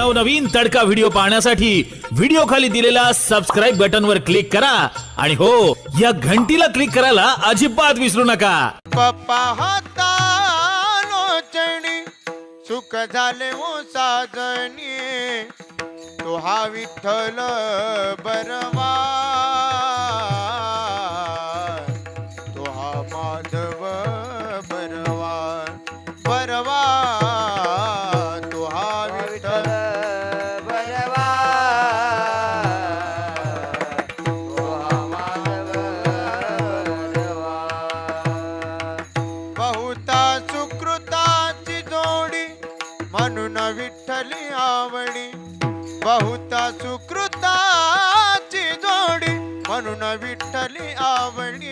नवनवीन तडका व्हिडिओ पाहण्यासाठी व्हिडिओ खाली दिलेल्या सबस्क्राइब बटन वर क्लिक करा आणि हो या घंटीला क्लिक करायला अजिबात विसरू नका। पप्पा होता लोचणी सुख झाले ओ साजणी तो हा विठ्ठल बरवा तो हा माधव बरवा बरवा तो हा विठ्ठल बरवा तो हा माधव बरवा बहुता सुकृताची जोडी म्हणून विठ्ठली आवडी बहुता सुकृताची जोडी म्हणून विठ्ठली आवडी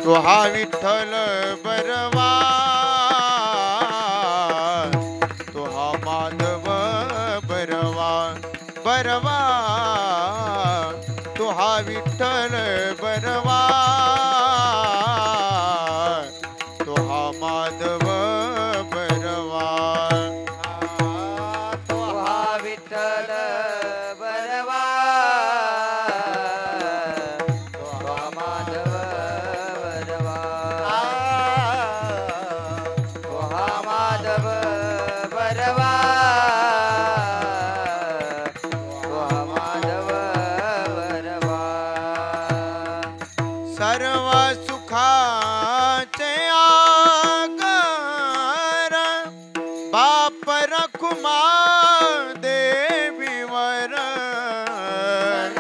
तो हा विठ्ठल बरवा तो हा माधव बरवा बरवा तो हा विठ्ठल बरवा तो हा माधव बरवा तो हा विठ्ठल बरवा तो हा माधव बरवा तो हा माधव बरवा तो हा माधव बरवा सर्व सुखाचे आगर बाप रखुमा देवीवर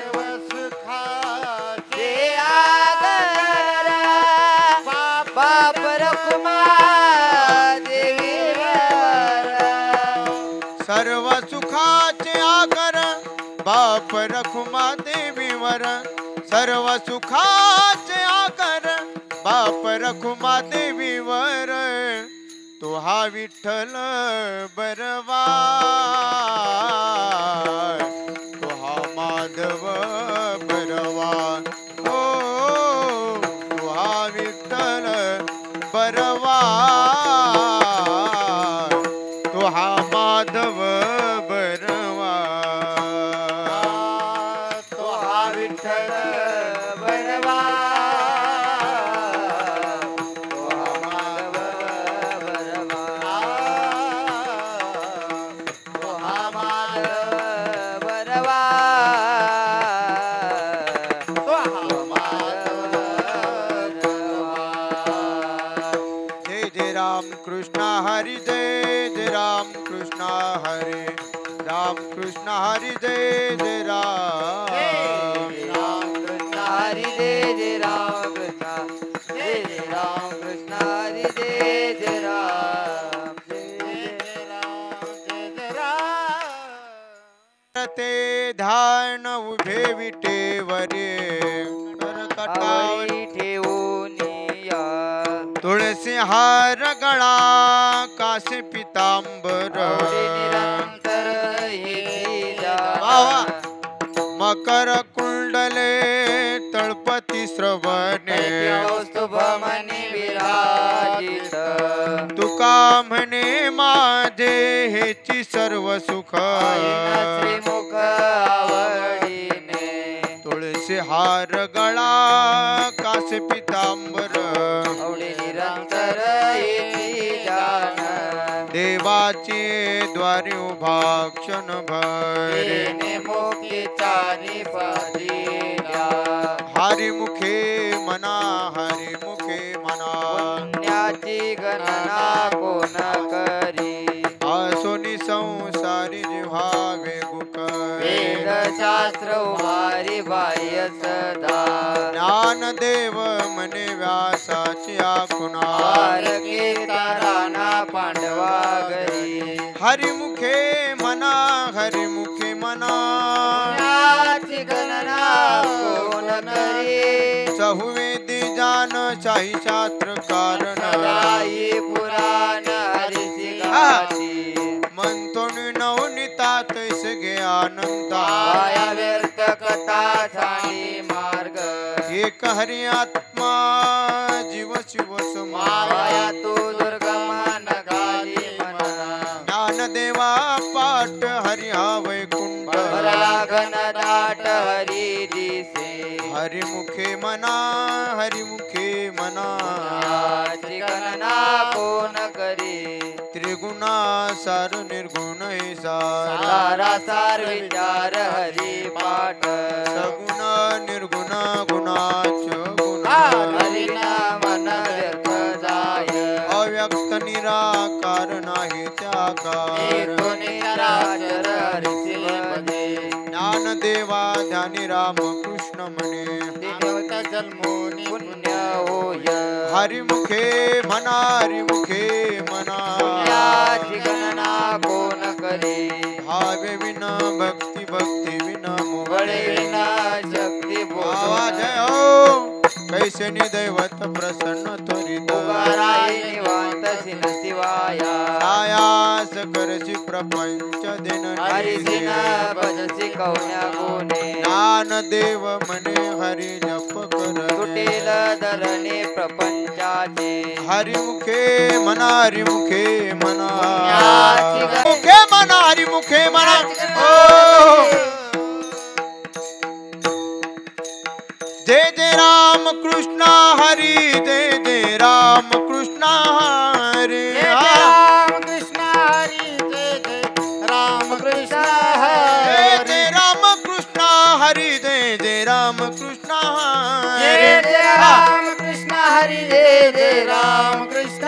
सर्व सुखाचे आगर बाप रखुमा देवीवर सर्व सुखाचे आगर बाप रखुमा देवीवर सर्व सुखाचे आगर बाप रखुमा देवीवर तो हा विठ्ठल बरवा तो हा माधव बरवा ओ तो हा विठ्ठल बरवा तो हा माधव बरवा तो हा विठ्ठल बरवा तो हा माधव बरवा तो हा माधव बरवा तो हा माधव बरवा जय जय राम कृष्ण हरी जय जय राम कृष्ण हरी राम कृष्ण हरी जय जय राम कृष्ण हरी जय जय राम कृष्ण जय जय राम कृष्ण हरी जय जय राम जय जय राम जय जय राम ते ध्यान उभे विटेवरे करकटावरी ठेवून तुळसी हार गळा कासे पितांबर मकर कुंडले तळपती श्रवणे तुका म्हणे माझे हेची सर्व सुख तुळसी हार गळा कासे पितांबर देवाची द्वारी उभा क्षण भरे हरिमुखे मना हरिमुखे मना पुण्याची गणना कोण करी असोनी संसारी जिव्हावे गुक वेद शास्त्र उभारी बाह्य सदा ज्ञानदेव मने व्यासाची आखुना ताराना पांडवा घरी हरिमुखे मना हरिमुखे मना गणना कोण करी चहुवेदी जान शाही शास्त्र कारण पुराण मंतोन नवनितात सगे आनंदा व्यर्थ कथा ठाणी मार्ग एक हरि आत्मा जीव शिव समाया तो दुर्गम नगारी मना ज्ञानदेवा दाट हरी हा वैकुंठ घनदाट हरी दिसे हरिमुखे मना हरिमुखे मना याची गणना कोण करी त्रिगुणा सार निर्गुण हे सार सारा सार विचार हरी पाठ सगुण निर्गुण गुणाच गुण हरिना मन व्यक्त जाय अव्यक्त निराकार नाही त्याकार तो निराचर हरिचे पदे ज्ञान देवा ध्यानी राम कृष्ण म्हणे देवता जन्मोनी पुण्य होय हरिमुखे मना हरिमुखे मना याची गणना कोण करी भावे विना भक्ती भक्ती विना बळे मोह विना शक्ती आवाज बोध आहे हो कैसे दैवत प्रसन्न त्वरित उगाराई निवांत सिन शिवाया आयास करसी प्रपंच दिन हरिसिन भजसी कवण्या गुणे ज्ञान देव मने हरि जप कर तुटेल धरणे प्रपंचाचे हरिमुखे मना हरिमुखे मना पुण्याची मुखे मना हरिमुखे मना ओ जय जय राम कृष्ण हरी जय जय राम कृष्ण हरी राम कृष्ण हरी जय जय राम कृष्ण जय हरी जय राम कृष्ण हरी जय जय राम कृष्ण जय हरी जय राम कृष्ण हरी जय जय राम कृष्ण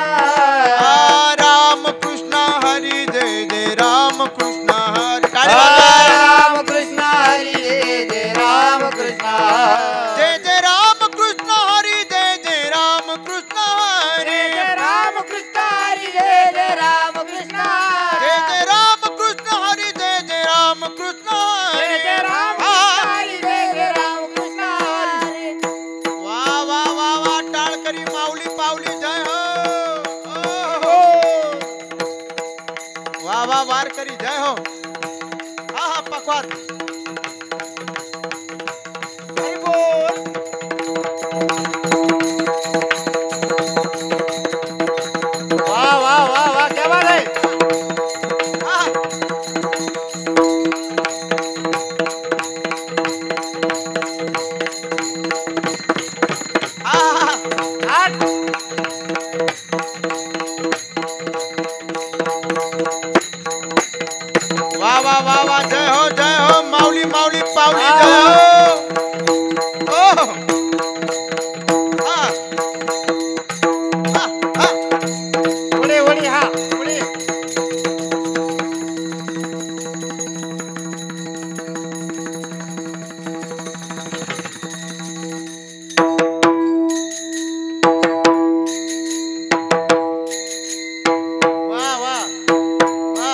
राम कृष्ण हरी जय जय राम कृष्ण हरी टाळी वाजवा. राम कृष्ण हरी जय जय राम कृष्ण जय जय राम कृष्ण हरी जय जय राम कृष्ण हरी राम कृष्ण हरी जय जय राम कृष्ण जय जय राम कृष्ण हरी जय जय राम कृष्ण जय जय राम कृष्ण हरी हरी जय जय राम कृष्ण हरी वा वा वा वा टाळकरी माऊली पावली जय हो वा वा वारकरी जय हो हा हा पकवान हरी बोल वाह वाह वाह वाह क्या बात है हा हा हा वा वा वा वा जय हो माऊली माऊली पावली जय हो ओ हा हा हा पुढे पुढे हा पुढे वा वा वा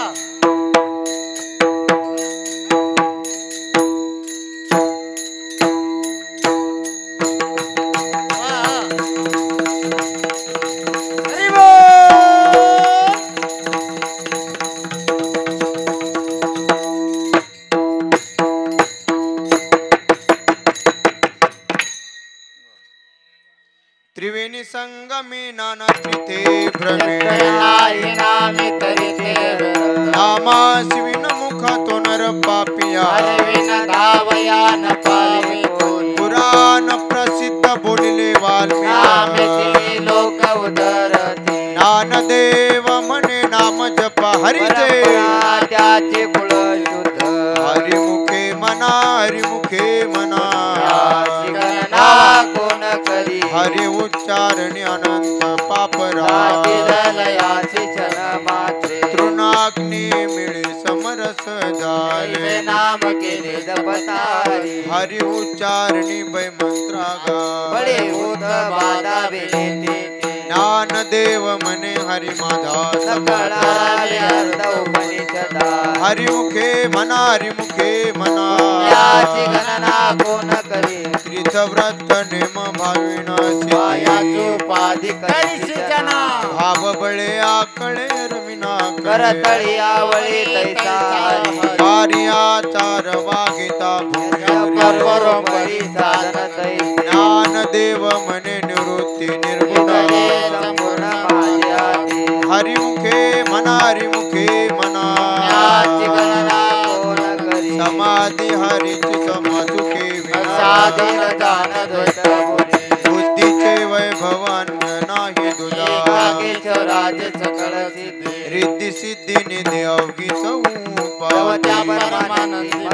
हरी बोल त्रिवेणी संगमे नाना त्रिथे भ्रमे नाई नामी तरी ते नामासी विनमुख तो नर पापिया विन धावया न पावी कोणी पुराण प्रसिद्ध बोलिले वाल्मिकी नामेची लोक उदरती ज्ञानदेव म्हणे नाम जप हरिजय परंपरा त्याचे कुळ शुद्ध हरिमुखे मना हरिमुखे मना याची गणना कोण करी हरि उच्चारणे अनंत पापरा लयाची छन मात्रे तृणाग्नी मिळे समरस जैसे झाले नाम केले जपतारी हरि उच्चारणी वै मंत्रागा बळे भूत बाधा विनेते ज्ञान देव म्हणे हरि माझा सकळाले अर्ध उपनिषदा हरिमुखे मना हरिमुखे मना याची गणना कोण करी तीर्थव्रत नेम भाविनासी पायाचो उपाधी करीशी जना भाव बळे आकळे रविना करतळी आवळी तैसा हरी कार्याचार वागिता परोपरी साधन तैसे ज्ञान देव म्हणे निवृत्ती निर्गुण संपूर्ण माझ्या हरिमुखे मना हरिमुखे मना याची गणना साधी हरीची समजुके साधीन जान द्वैत बुरी बुद्धीचे वैभव अन्य नाही तुझा राज सकळ सिद्धी रिद्धी सिद्धी निधी अवघीच भवत्या परमानंदी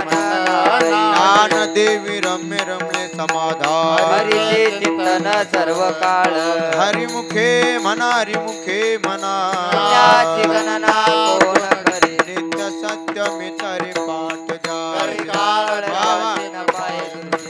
ज्ञान देवी रम्य रमले समाधान हरीचे चिंतन सर्व काळ हरिमुखे म्हणा हरिमुखे म्हणा त्याची गणना कोण करी नित्य सत्य मितरे पाठ काळ जाय न पाय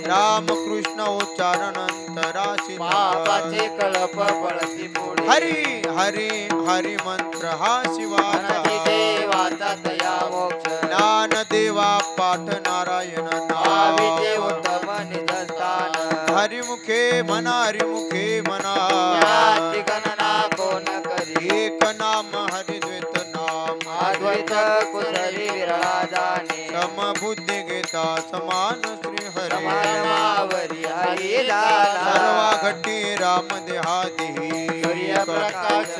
राम कृष्ण उच्चारणंतराशी पापाचे कळप पळती पुढे हरी हरी हरी मंत्र हा शिवाचा देवाचा दया मोक्ष ज्ञान देवा पाठ नारायण भाविते नाम उत्तम निजस्थान हरिमुखे म्हणा हरिमुखे म्हणा त्याची गणना कोण करी एक नाम हरिद्वैत नाम अद्वैत कुसरी विरळा जाणे समबुद्धी घेता समान श्री हरी समानमावरी हरी सर्वा झाला घटी राम देहाती सूर्यप्रकाश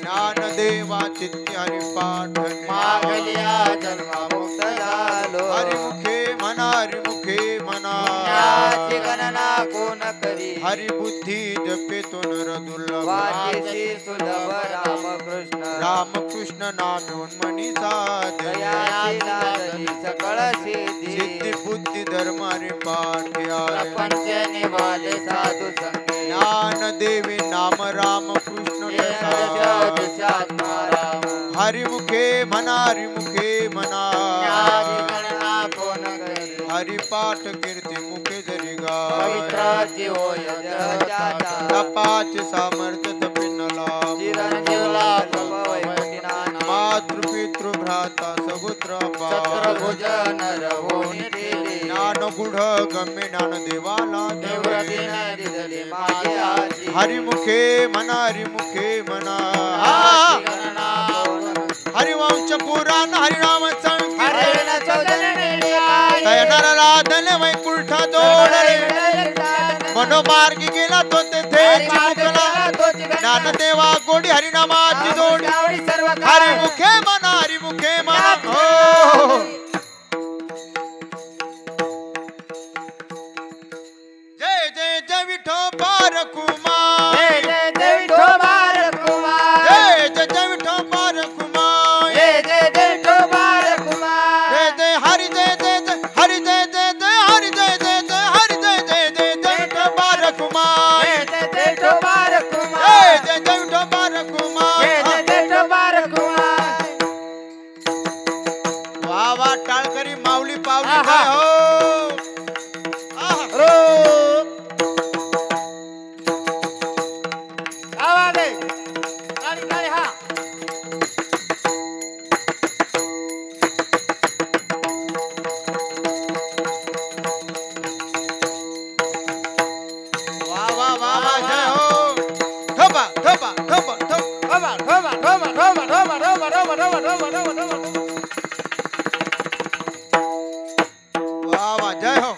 ज्ञान देवा चित्ती हरी पाठ मागलिया जन्मा मुक्त झालो हरिमुखे म्हणा हरिमुखे म्हणा त्याची गणना कोण करी हरिबुद्धी जपे तो नर दुर्लभ वाचेशी सुलभ रामकृष्ण रामकृष्ण नाम मनी साध दयाची नादली सकळ सिद्धी सिद्धी बुद्धी धर्म हरि पाठ आय. प्रपंच निवाले साधू संगे ज्ञान देवी नाम राम कृष्ण प्रसाद. दिशात्मा राम हरिमुखे म्हणा हरिमुखे म्हणा त्याची गणना कोण करी हरिपाठ कीर्ती मुखे जरी गाय पवित्राची होय जगत्याचा तपाचे सामर्थ्य तपिनला चिरंजीवला प्रभव वैकुंठीनाना मातृपितृ भ्राता सगुत्र छत्रभुज नरभूनी ठेली ज्ञान गुढ गम्य ज्ञान देवाला निवृत्तीन दिसली माझी आजी हरिमुखे म्हणा हरिमुखे म्हणा त्याची गणना कोण करी हरिवंश पुराण हरिनाम संख्या हरिण चौदने काय तयनाला लादले वैकुंठ दोडले मनोमार्गी गेला तो तेथे चिमुकला ज्ञानदेवा गोडी हरिनामाची जोडी हरिमुखे म्हणा हरिमुखे म्हणा हो. जय जय जय विठोबार कुमार जय जय जय विठोबार कुमार जय जय जय विठोबार कुमार जय जय जय विठोबार कुमार जय जय हरि जय जय जय हरि जय जय जय हरि जय जय जय हरि जय जय जय जय विठोबार कुमार जय जय जय विठोबार कुमार जय जय जय विठोबार जय कुमार जय जय विठोबार कुमार वा वा टाळकरी माऊली पावली आहा. काय हो आहा. आवाज आहे गाडी गाडी हा वा वा वा वा जय हो ठोपा ठोपा ठोपा ठोपा ठोबा ठोबा ठोबा ठोबा ठोबा ठोबा ठोबा ठोबा ठोबा ठोबा ठोबा वा वा जय हो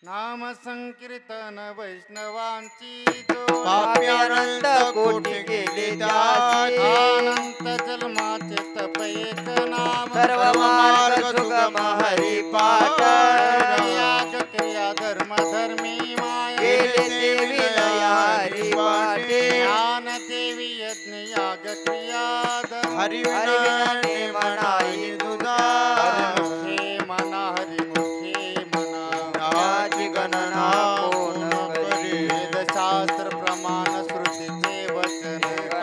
नाम संकीर्तन वैष्णवांची जो पाप्यानंद कोटी गेले त्याची अनंत जन्माचे तप एक नाम सर्व मार्ग सुगम हरी पाठ याग क्रिया धर्म धर्मी माया केले देवी दया हरी पाठे ज्ञान देवी यज्ञ याग क्रिया धर्म हरी विनाने मनाई तुझा हरिमुखे मना हरिमुखे मना नाची गणना कोण करी वेदशास्त्र प्रमाण श्रुतीचे वचन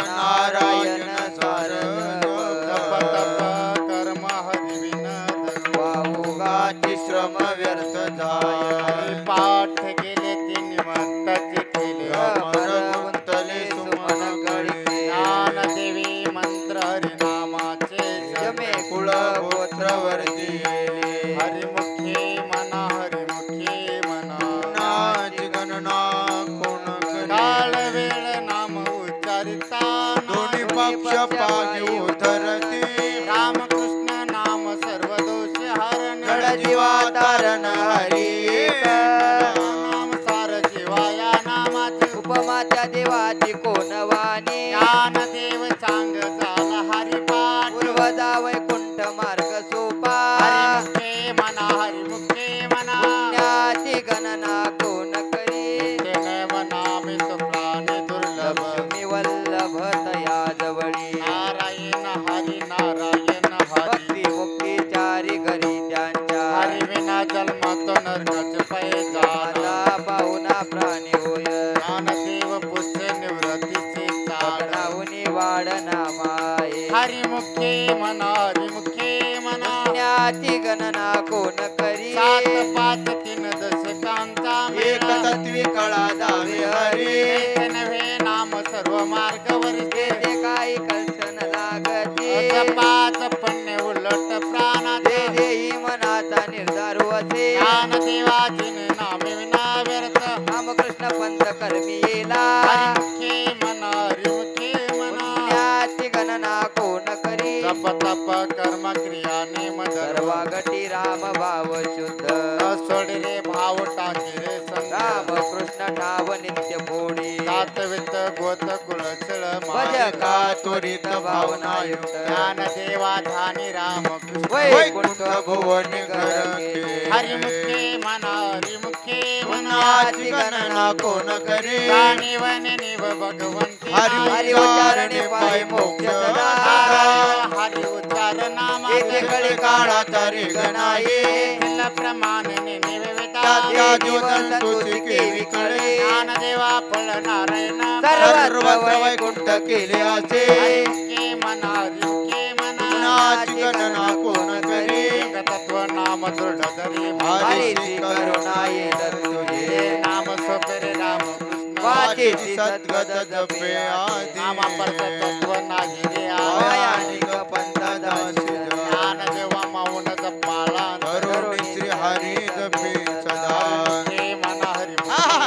नारायण सार तप तप कर्म हरिविन धर्म उगाची श्रम व्यर्थ जाय पाठ गेले ते निमंताचे केले मन गुंतले सुमन कळे ज्ञान देवी मंत्र हरिनामाचे जमे कुळ गोत्र वर्ती हरिमुखे मना हरिमुखे मना नाची गणना कोण करी काळ वेळ नाम उच्चारिता दोन्ही पक्ष पागी उधरते रामकृष्ण नाम सर्व दोष हरण गड जीवा तारण हरी एक. नाम सार जीवाया नामाचे उपमाच्या देवाची कोण वाणी ज्ञान देव चांग झाला हरिपाठ पूर्वजा वैकुंठ माये हरिमुखे म्हणा हरिमुखे म्हणा पुण्याची गणना कोण करी 7 5 3 दशकांचा एक तत्वी कळा जावे हरी नव्हे नाम सर्व मार्गावर ते काही कल्चन लागती जपाच पुण्य उलट प्राणाचे देही मनाचा निर्धार असे ज्ञान देवाची नामे विना व्यर्थ रामकृष्ण पंथ कर्मी येला हरिमुखे म्हणा हरिमुखे म्हणा पुण्याची गणना कोण करी जप तप कर्म क्रिया नेम सर्व गटी राम भाव शुद्ध सोड रे भाव टाके रे राम संग कृष्ण ठाव नित्य फोडी सातवित गोत कुळचळ भजका त्वरित भावना युक्त ज्ञान देवा धानी राम कृष्ण वैकुंठ भुवन घर केले. हरिमुखे म्हणा हरिमुखे म्हणा पुण्याची गणना कोण करे जाणीव निव भगवंती हरि उच्चारणे पाय मोक्ष सदा हरि उच्चार नामा एकेकडे काळा तारे गणाये प्रमाण निवेदिता त्या दिवस तुझी केवी कळे ज्ञान देवा फळ नारायण सर्वत्र वैकुंठ केले असे हरिमुखे म्हणा हरिमुखे म्हणा पुण्याची गणना कोण करे तत्व नाम दुर्धरी हरीची करुणा येत तुझे नाम सोपरे राम कृष्ण वाचेची सद्गत जपे आधी नाम परत तत्व नाही रे भयानिक पंथ दासी ज्ञान देवा माऊन जपाला करुणी श्री हरी जपे सदा हे म्हणा हरी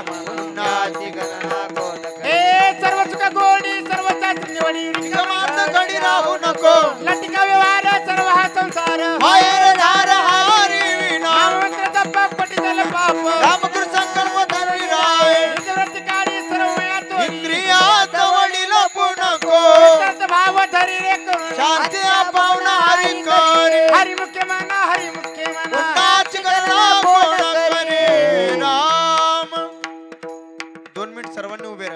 पुण्याची गणना कोण करी हे सर्व सुख गोडी सर्व शास्त्र निवडी समार्थ घडी राहू नको लटिका व्यवहार सर्व हा संसार मायर धार हारी विना नामवंत जप पटितल पाप रामकृष्ण संकल्प धरी राय निवृत्ती काळी सर्व यातून इंद्रिया जवळील नको तत् भाव धरी रे करुण शांती पावना हरी करी हरिमुखे म्हणा हरिमुखे म्हणा पुण्याची गणना कोण करे राम 2 मिनिट सर्वांनी उभे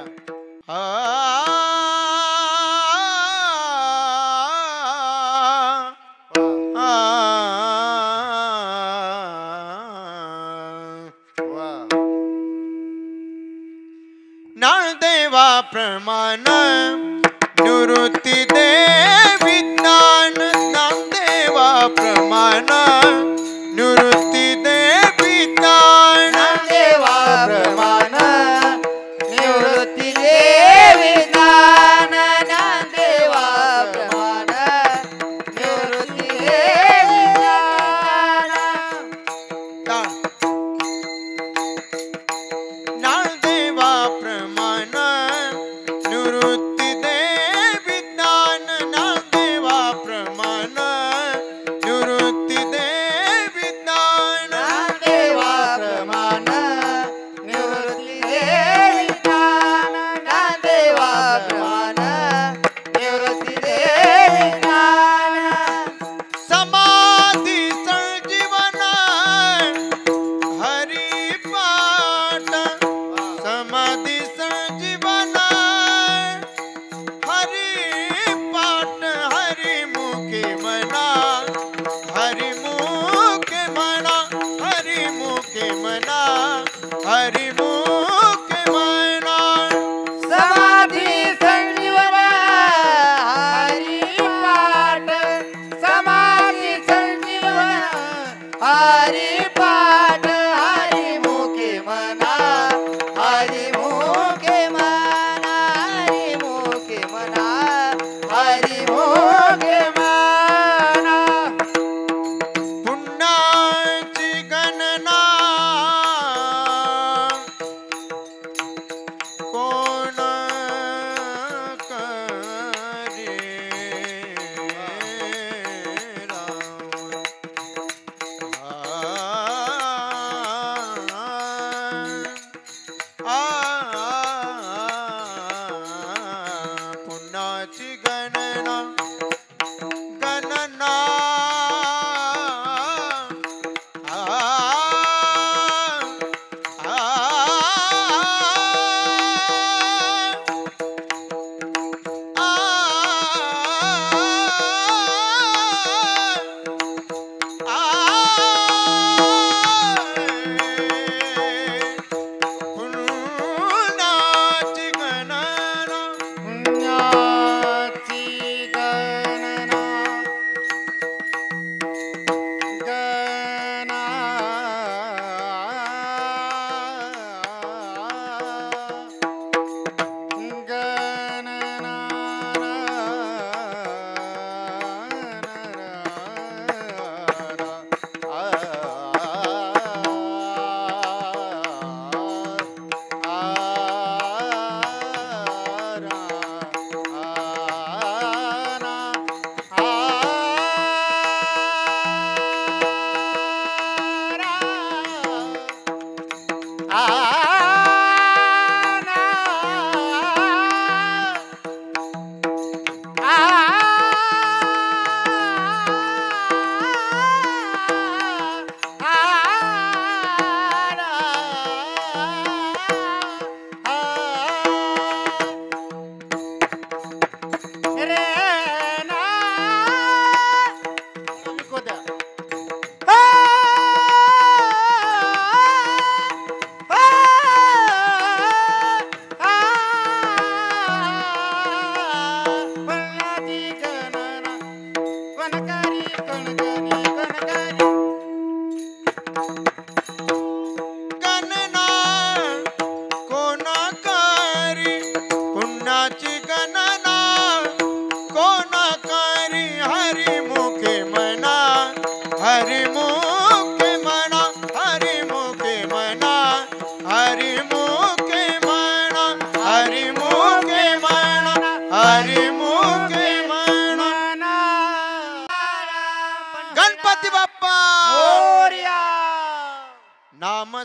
नामदेवा प्रमाण निवृत्ती दे विज्ञान नामदेवा प्रमाण निवृत्ती दे विज्ञान देवा प्रमाण निवृत्ती देवी ज्ञान देवा प्रमाण निवृत्ती देवी ज्ञान नामदेवा प्रमाण निवृत्ती दे विज्ञान नामदेवा प्रमाण निवृत्ती दे विज्ञान देवा प्रमाण निवृत्ती देवी ज्ञान देवा प्रमाण निवृत्ती देवी ज्ञान समाधी संजीवन हरि पाठ समाधी संजीवन हरि पाठ हरि मुखे मना हरि मुखे मना हरि मुखे मना हरि मुखे मना समाधी संजीवन हरी पाठ समाधी संजीवन हरी पाठ हरी मुखे मना हरी मुखे मना हरी मुखे मना हरी मुखे मना पुण्याची गणना कोण करे पुण्याची गणना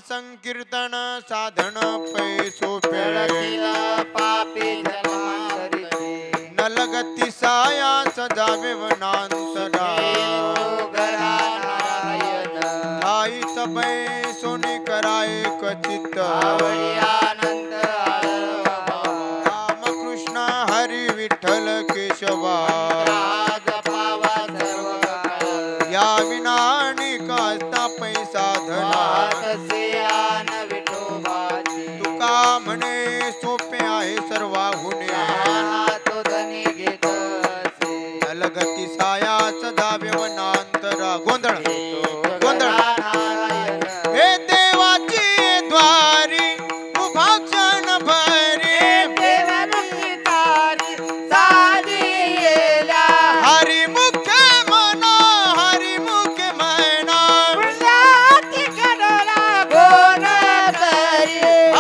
संकीर्तन साधन पै सोपे पापी जन्मांतरी नलगती साया सजावे वनांतरा आई तबै सोनी कराय कचित रामकृष्ण हरी विठ्ठल केशवा या विनानी कास्ता पै साधना तुका म्हणे सोपे आहे सर्वाहुने अलगती सायाच जावे वनांतरा गोंधळ गोंधळ हे देवाची द्वारी उभा क्षण भरी हरी मुखे मना हरी मुखे मैना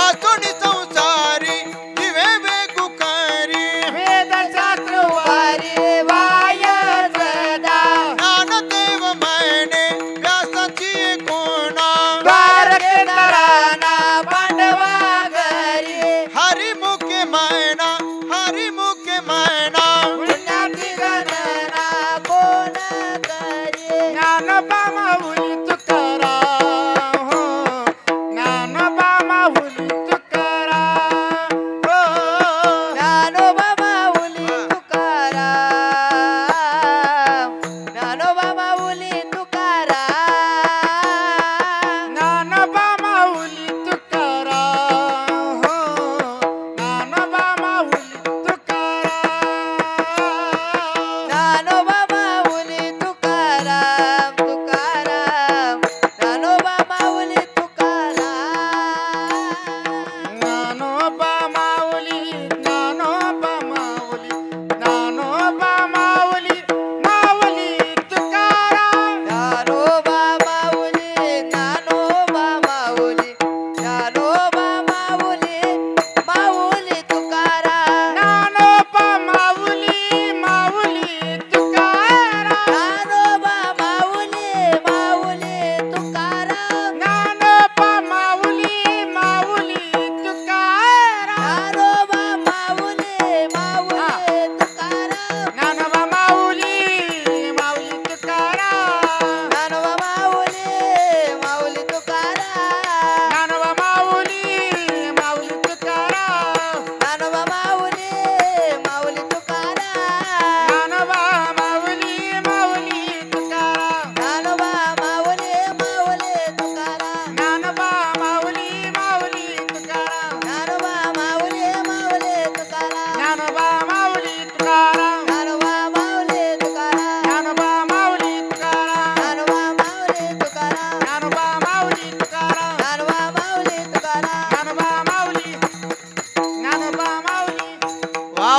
आसुनी संसारी दिवे वेगुकारी ज्ञानदेव मैने व्यासाची कोणा हरी मुखे मैना हरी मुखे मैना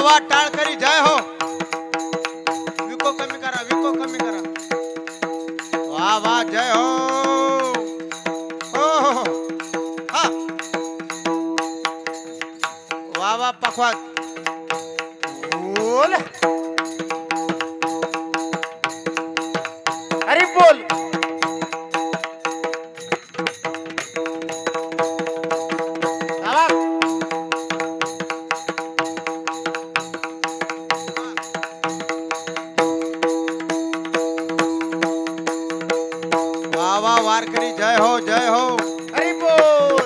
वा टाळकरी जय हो विको कमी करा वा वा जय हो हो हा वा वा पखवात बोल अरे बोल वा वा वारकरी जय हो अरे बोल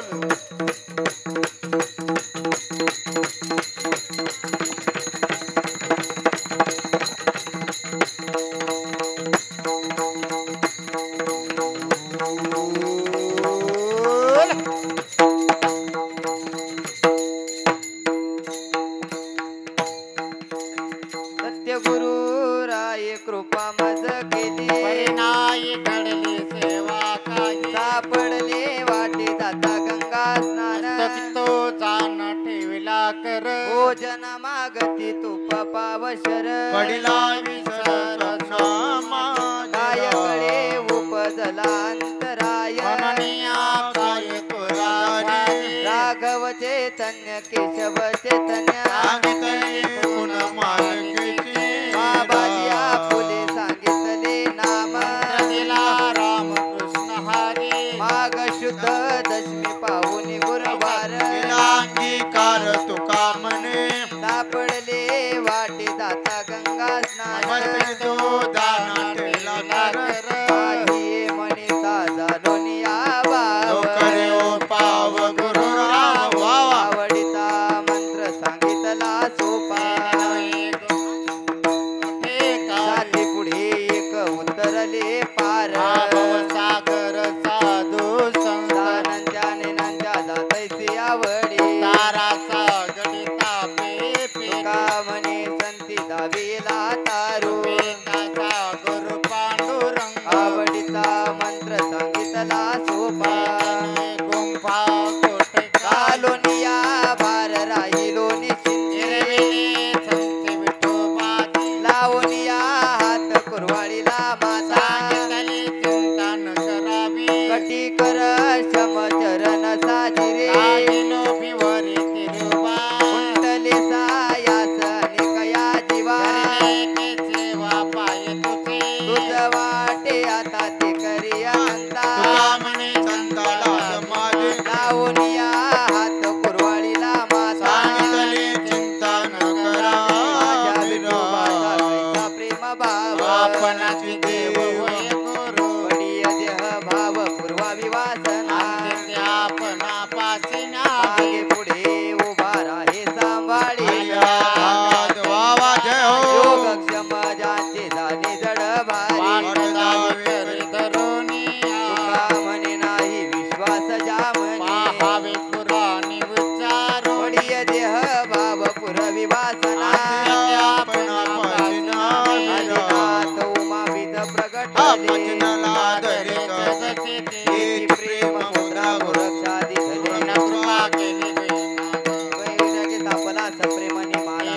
सत्यगुरु राय कृपा मज केली परिणाई घडली सेवा काही सापडले वाटे जाता गंगा स्नान तो जाण ठेविला कर भोजन मागती तुप पावशर पडिला विसर नामा काय कळे उपजला अंतराय मननिया काय तुला भारी राघव चैतन्य केशव चैतन्य सांगितले गुण मालकीची बाबाजी आपुले सांगितले नाम दिला राम कृष्ण हरी माघ शुद्ध दशमी मस्तकी तो दाना ठेला कर आधी म्हणे साजा लोनिया बाव करे ओ पाव गुरु राम वावा आवडीचा मंत्र सांगितला सोपा झाली पुढे एक उतरले पार सागर साधू संत नंद्या नेनांच्या जातैसी आवडी ताराचा गणिता पे तुका म्हणे संती दावीला तारू पेंदाचा गुरु पांडुरंग आवडीचा मंत्र सांगितला सोपा गुंफा कोटे कालोनिया भार राहिलो निश्चिंते संत विठोबाजी लावनिया हात कुरवाळीला माता सांगितले चिंता न करावी कटी कर शमचरण साजिरे राहिलो भिवरी तिरुबा कुंटले सायास निकया जीवा करणे सेवा पाय तुझे तुझ वाटे आता ते करी आनंदा तुला म्हणे संताला समाधी लावनिया हात कुरवाळीला माता सांगितले चिंता न करा माझ्या विठोबाचा कैसा प्रेम भाव आपणाची देव होय गुरु पडिय देह भाव पूर्वावी वासना आणि आपणापाशी मागे पुढे उभा राहे सांभाळी धन्यवाद वावा जय हो योगक्षम ज्यांचे झाले जड भारी तुका म्हणे नाही विश्वास जामने पाहावे पुराणी विचारो पडिय देह भाव पुरवी वासना आदिनाथ उमा विध प्रगटले येती प्रेम मुद्रा गोरक्षादी धजले वैराग्य तापला सप्रेमने माला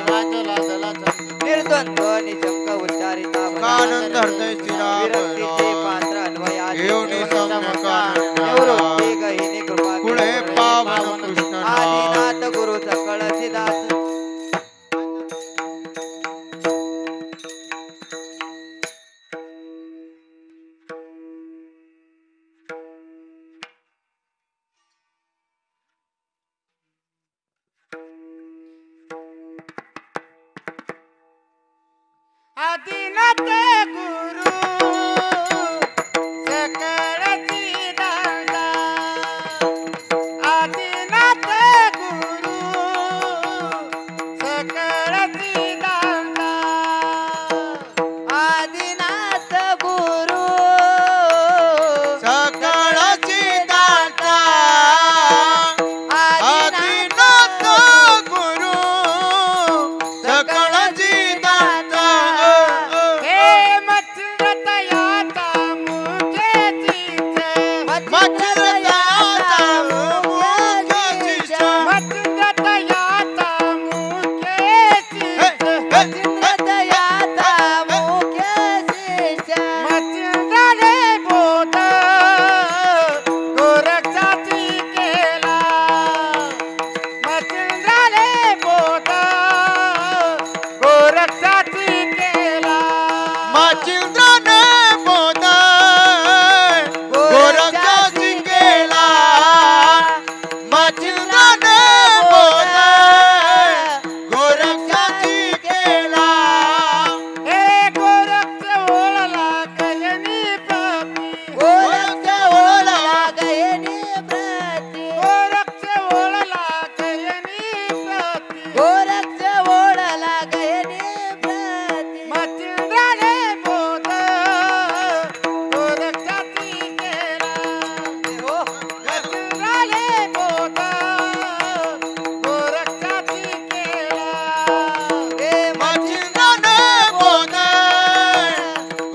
निर्द्वंद्व निशंक उच्चारिता कानंद हृदय स्थिरा विरक्तीचे पात्र अन्वयाचे येऊनी सम्यकान निवृत्ती गहिनी कृपा पुढे पावन कृष्ण नाम. आदिनाथ गुरु सकळ सिद्धार्थ आदिनाथ गुरु सकळची दाता आदिनाथ गुरु सकळची दाता आदिनाथ गुरु सकळची दाता आदिनाथ गुरु सकळची दाता हे मच्छरतयाता मुखेची मच्छरदाता मुखेची मच्छरतयाता मुखेची दयाता मुख्य शिष्य मच्छरने बोध गोरक्षाची केला मच्छरने बोध गोरक्षाची केला माचिंद्राने बोध गोरक्षाची केला माचिंद्राने बोध गोरक्षाची केला हे गोरक्ष ओळला कयनी पापी गोरक्ष ओळला गयनी प्रती गोरक्ष ओळला कयनी पापी गोरक्ष ओळला गयनी प्रती मच्छरने बोध गोरक्षाची केला हो मच्छरने बोध गोरक्षाची केला हे माचिंद्राने बोध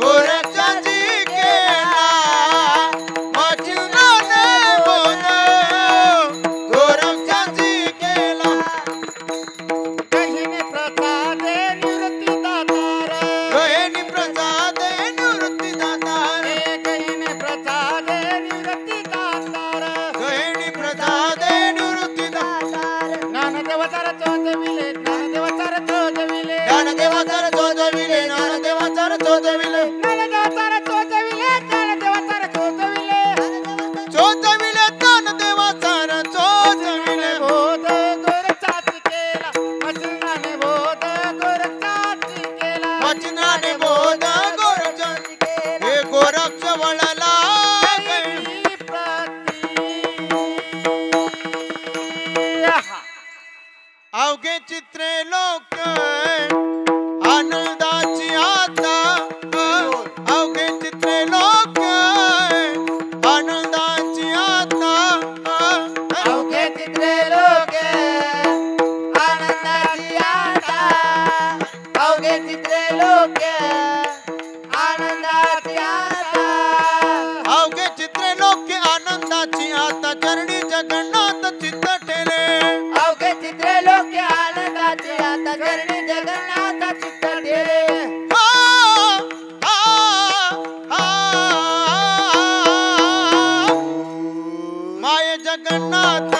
गोरक्षाची केला माचिंद्राने बोध गोरक्षाची केला कहिने प्रसादे निवृत्ती दातार गयनी प्रसादे निवृत्ती दातार कहिने प्रसादे निवृत्ती दातार गयनी प्रसादे निवृत्ती दातार ज्ञानदेवतार चोदविले ज्ञानदेवतार चोदविले ज्ञानदेवाचार चोदविले ज्ञानदेवाचार चोदविले ज्ञानदेवतार चोदविले ज्ञानदेवतार चोदविले चोदविले ज्ञानदेवाचार चोदविले बोध गोरक्षाची केला मच्छरने बोध गोरक्षाची केला वचनाने जगन्नाथ चरणी जगन्नाथ चित्त ठेले अवघे चित्रे लोक आनंदाचे आता चरणी जगन्नाथ चित्त ठेले माय जगन्नाथ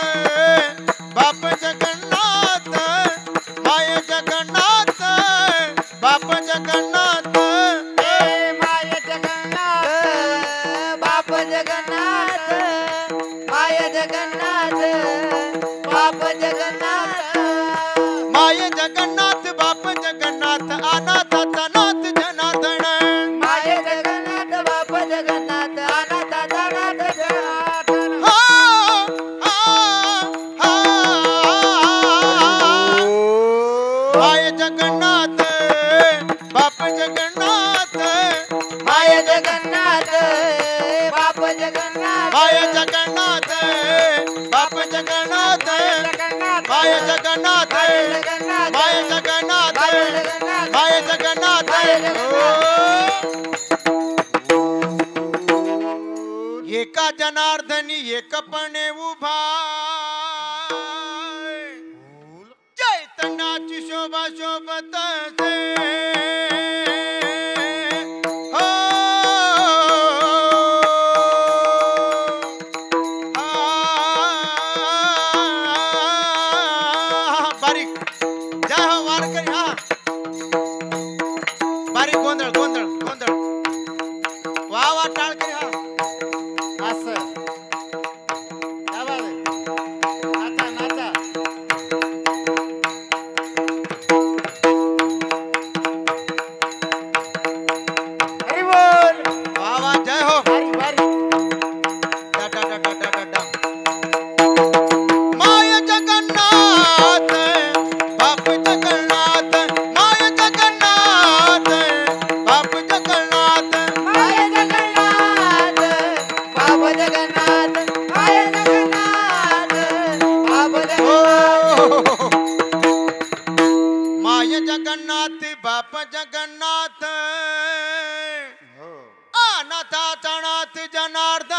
बाप जगन्नाथ माय जगन्नाथ बाप जगन्नाथ माय जगन्नाथ बाप जगन्नाथ माय जगन्नाथ बाप जगन्नाथ माय जगन्नाथ बाप जगन्नाथ अनाथाचा नाथ जनार्दन माय जगन्नाथ बाप जगन्नाथ अनाथाचा नाथ जनार्दन माय जगन्नाथ बाप जगन्नाथ माय जगन्नाथ बाप जगन्नाथ माय जगन्नाथ बाप जगन्नाथ माय जगन्नाथ माय जगन्नाथ माय जगन्नाथ एका जनार्दनी एकपणे उभा चैतन्याची शोभा शोभत असे हो बारीक जय हो वारकरी हा बारीक गोंधळ गोंधळ गोंधळ वा वा टाळकरी हा असं क्या बात आहे नाचा नाचा हरी बोल वा वा जय हो भारी भारी डा डा डा डा डा डा माय जगन्नाथ बाप जगन्नाथ माय जगन्नाथ बाप जगन्नाथ माय जगन्नाथ बाप जगन्नाथ माय जगन्नाथ बाप हो जगन्नाथ माय जगन्नाथ बाप जगन्नाथ अनाथाचा नाथ जनार्दन